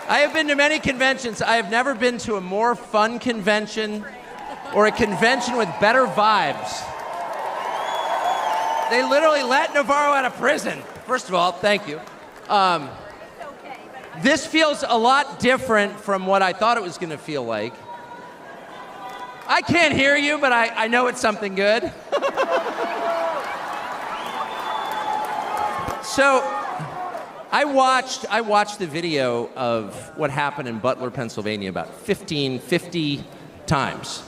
I have been to many conventions. I have never been to a more fun convention or a convention with better vibes. They literally let Navarro out of prison. First of all, thank you. This feels a lot different from what I thought it was going to feel like. I can't hear you, but I know it's something good. So I watched the video of what happened in Butler, Pennsylvania about 50 times.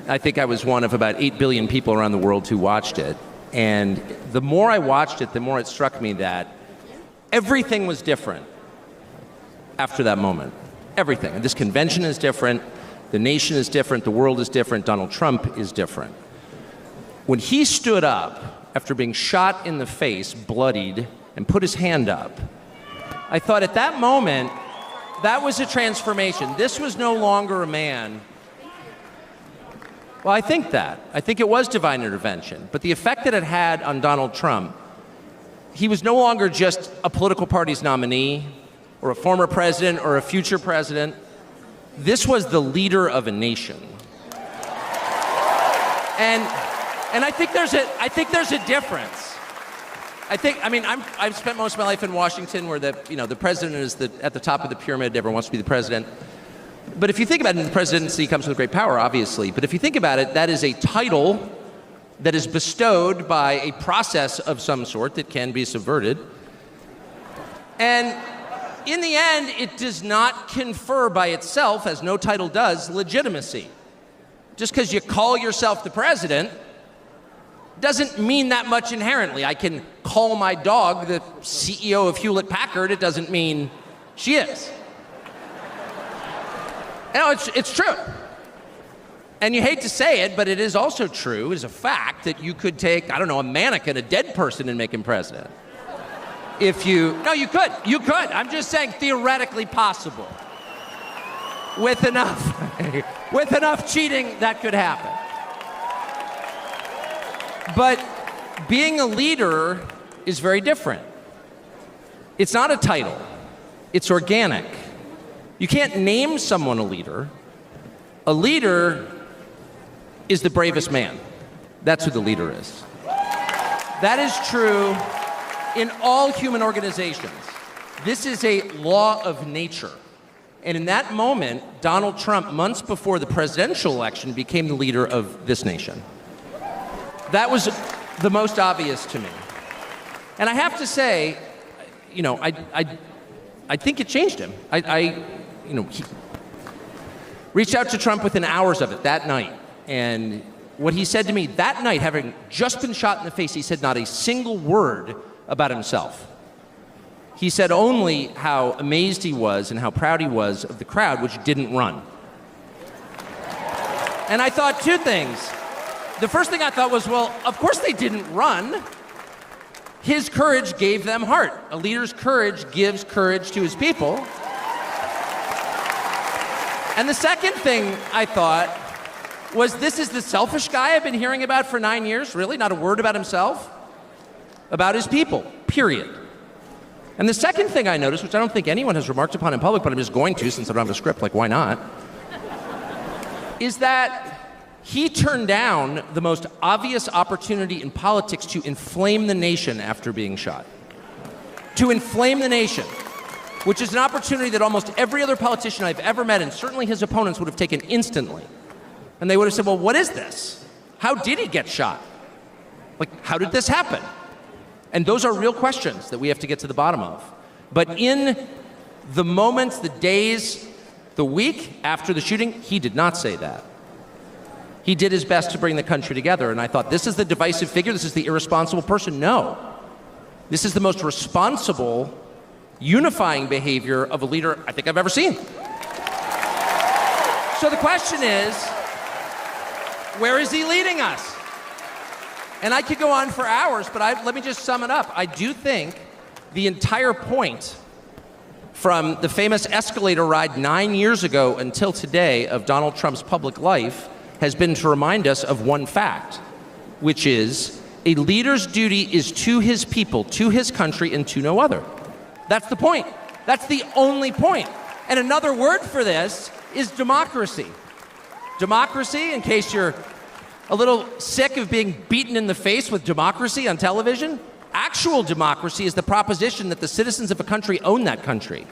I think I was one of about 8 billion people around the world who watched it. And the more I watched it, the more it struck me that everything was different after that moment. Everything. And this convention is different. The nation is different. The world is different. Donald Trump is different. When he stood up after being shot in the face, bloodied, and put his hand up, I thought at that moment, that was a transformation. This was no longer a man. Well, I think it was divine intervention. But the effect that it had on Donald Trump, he was no longer just a political party's nominee or a former president or a future president. This was the leader of a nation. And I think there's a difference. I've spent most of my life in Washington where the president is at the top of the pyramid, everyone wants to be the president. But if you think about it, the presidency comes with great power, obviously. But if you think about it, that is a title that is bestowed by a process of some sort that can be subverted. And in the end, it does not confer by itself, as no title does, legitimacy. Just because you call yourself the president doesn't mean that much inherently. I can call my dog the CEO of Hewlett-Packard. It doesn't mean she is. No, it's true. And you hate to say it, but it is also true, as a fact, that you could take, a mannequin, a dead person, and make him president. No, you could. I'm just saying theoretically possible. With enough cheating, that could happen. But being a leader is very different. It's not a title. It's organic. You can't name someone a leader. A leader is the bravest man. That's who the leader is. That is true in all human organizations. This is a law of nature. And in that moment, Donald Trump, months before the presidential election, became the leader of this nation. That was the most obvious to me. And I have to say, I think it changed him. He reached out to Trump within hours of it that night. And what he said to me that night, having just been shot in the face, he said not a single word about himself. He said only how amazed he was and how proud he was of the crowd, which didn't run. And I thought two things. The first thing I thought was, well, of course they didn't run. His courage gave them heart. A leader's courage gives courage to his people. And the second thing I thought was, this is the selfish guy I've been hearing about for 9 years? Really? Not a word about himself? About his people, period. And the second thing I noticed, which I don't think anyone has remarked upon in public, but I'm just going to since I don't have a script, like why not, is that he turned down the most obvious opportunity in politics to inflame the nation after being shot. To inflame the nation, which is an opportunity that almost every other politician I've ever met, and certainly his opponents, would have taken instantly. And they would have said, well, what is this? How did he get shot? Like, how did this happen? And those are real questions that we have to get to the bottom of. But in the moments, the days, the week after the shooting, he did not say that. He did his best to bring the country together, and I thought, this is the divisive figure, this is the irresponsible person. No. This is the most responsible, unifying behavior of a leader I think I've ever seen. So the question is, where is he leading us? And I could go on for hours, but let me just sum it up. I do think the entire point from the famous escalator ride 9 years ago until today of Donald Trump's public life has been to remind us of one fact, which is a leader's duty is to his people, to his country, and to no other. That's the point. That's the only point. And another word for this is democracy. Democracy, in case you're a little sick of being beaten in the face with democracy on television, actual democracy is the proposition that the citizens of a country own that country.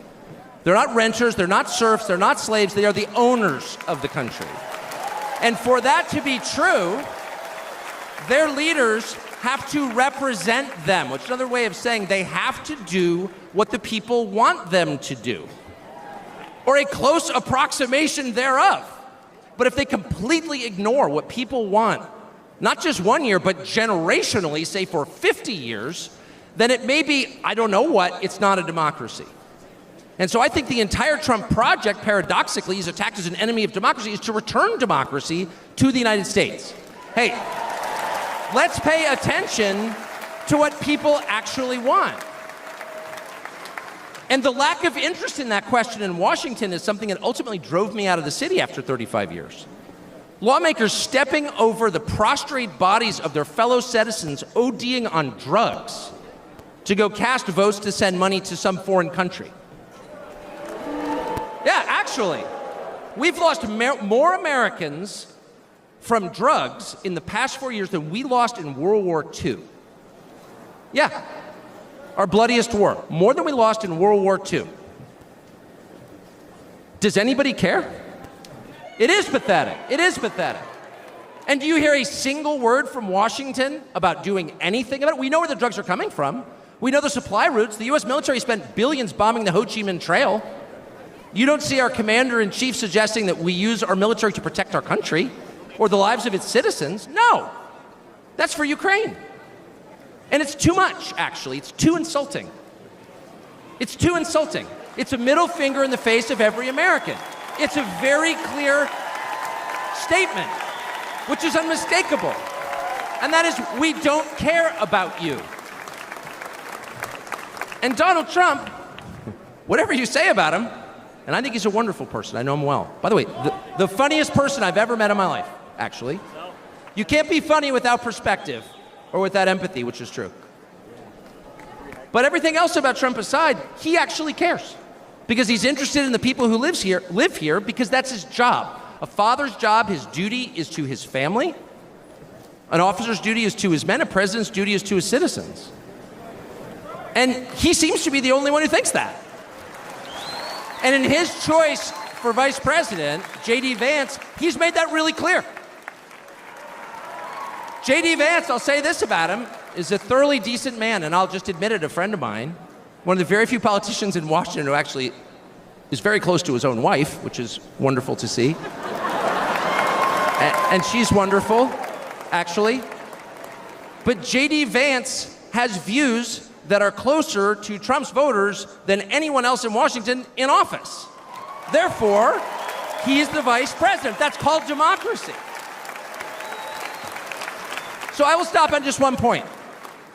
They're not renters, they're not serfs, they're not slaves, they are the owners of the country. And for that to be true, their leaders have to represent them, which is another way of saying they have to do what the people want them to do, or a close approximation thereof. But if they completely ignore what people want, not just 1 year, but generationally, say for 50 years, then it may be, I don't know what, it's not a democracy. And so I think the entire Trump project, paradoxically, is attacked as an enemy of democracy, is to return democracy to the United States. Hey, let's pay attention to what people actually want. And the lack of interest in that question in Washington is something that ultimately drove me out of the city after 35 years. Lawmakers stepping over the prostrate bodies of their fellow citizens ODing on drugs to go cast votes to send money to some foreign country. Yeah, actually, we've lost more Americans from drugs in the past 4 years than we lost in World War II. Yeah. Our bloodiest war, more than we lost in World War II. Does anybody care? It is pathetic. It is pathetic. And do you hear a single word from Washington about doing anything about it? We know where the drugs are coming from. We know the supply routes. The U.S. military spent billions bombing the Ho Chi Minh Trail. You don't see our commander-in-chief suggesting that we use our military to protect our country or the lives of its citizens. No. That's for Ukraine. And it's too much, actually. It's too insulting. It's too insulting. It's a middle finger in the face of every American. It's a very clear statement, which is unmistakable. And that is, we don't care about you. And Donald Trump, whatever you say about him, and I think he's a wonderful person. I know him well. By the way, the funniest person I've ever met in my life, actually. You can't be funny without perspective. Or without empathy, which is true. But everything else about Trump aside, he actually cares. Because he's interested in the people who live here, because that's his job. A father's job, his duty is to his family. An officer's duty is to his men. A president's duty is to his citizens. And he seems to be the only one who thinks that. And in his choice for vice president, J.D. Vance, he's made that really clear. J.D. Vance, I'll say this about him, is a thoroughly decent man, and I'll just admit it, a friend of mine, one of the very few politicians in Washington who actually is very close to his own wife, which is wonderful to see. And she's wonderful, actually. But J.D. Vance has views that are closer to Trump's voters than anyone else in Washington in office. Therefore, he's the vice president. That's called democracy. So I will stop on just one point,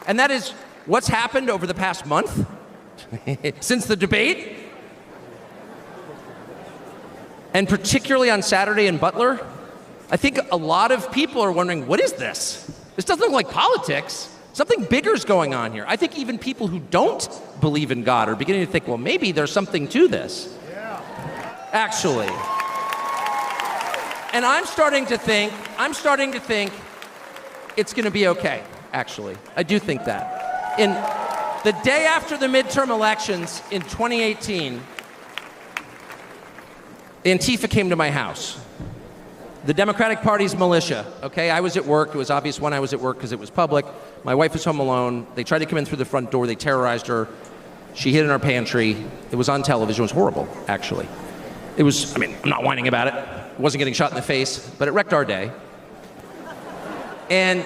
and that is what's happened over the past month since the debate, and particularly on Saturday in Butler. I think a lot of people are wondering, what is this? This doesn't look like politics. Something bigger is going on here. I think even people who don't believe in God are beginning to think, well, maybe there's something to this. Yeah. Actually. And I'm starting to think it's going to be okay, actually. I do think that. In the day after the midterm elections in 2018, Antifa came to my house. The Democratic Party's militia, okay? I was at work. It was obvious when I was at work because it was public. My wife was home alone. They tried to come in through the front door. They terrorized her. She hid in our pantry. It was on television. It was horrible, actually. It was, I'm not whining about it. It wasn't getting shot in the face, but it wrecked our day. And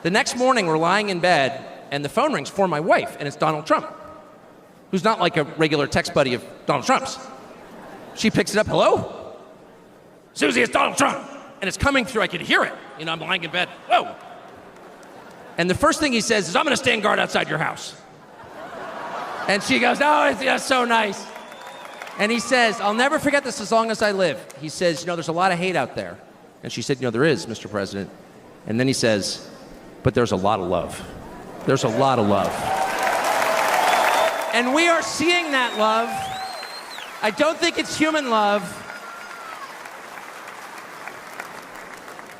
the next morning, we're lying in bed, and the phone rings for my wife, and it's Donald Trump, who's not like a regular text buddy of Donald Trump's. She picks it up, hello? Susie, it's Donald Trump. And it's coming through, I could hear it. I'm lying in bed, whoa. And the first thing he says is, I'm gonna stand guard outside your house. And she goes, oh, that's so nice. And he says, I'll never forget this as long as I live. He says, there's a lot of hate out there. And she said, there is, Mr. President. And then he says, but there's a lot of love. There's a lot of love. And we are seeing that love I don't think it's human love.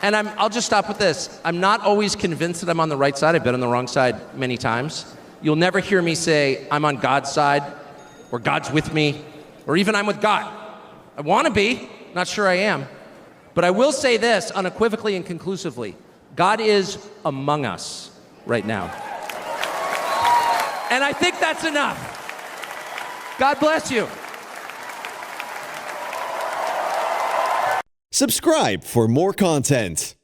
And I'll just stop with this. I'm not always convinced that I'm on the right side. I've been on the wrong side many times. You'll never hear me say I'm on God's side, or God's with me, or even I'm with God. I want to be, not sure I am. But I will say this unequivocally and conclusively. God is among us right now. And I think that's enough. God bless you. Subscribe for more content.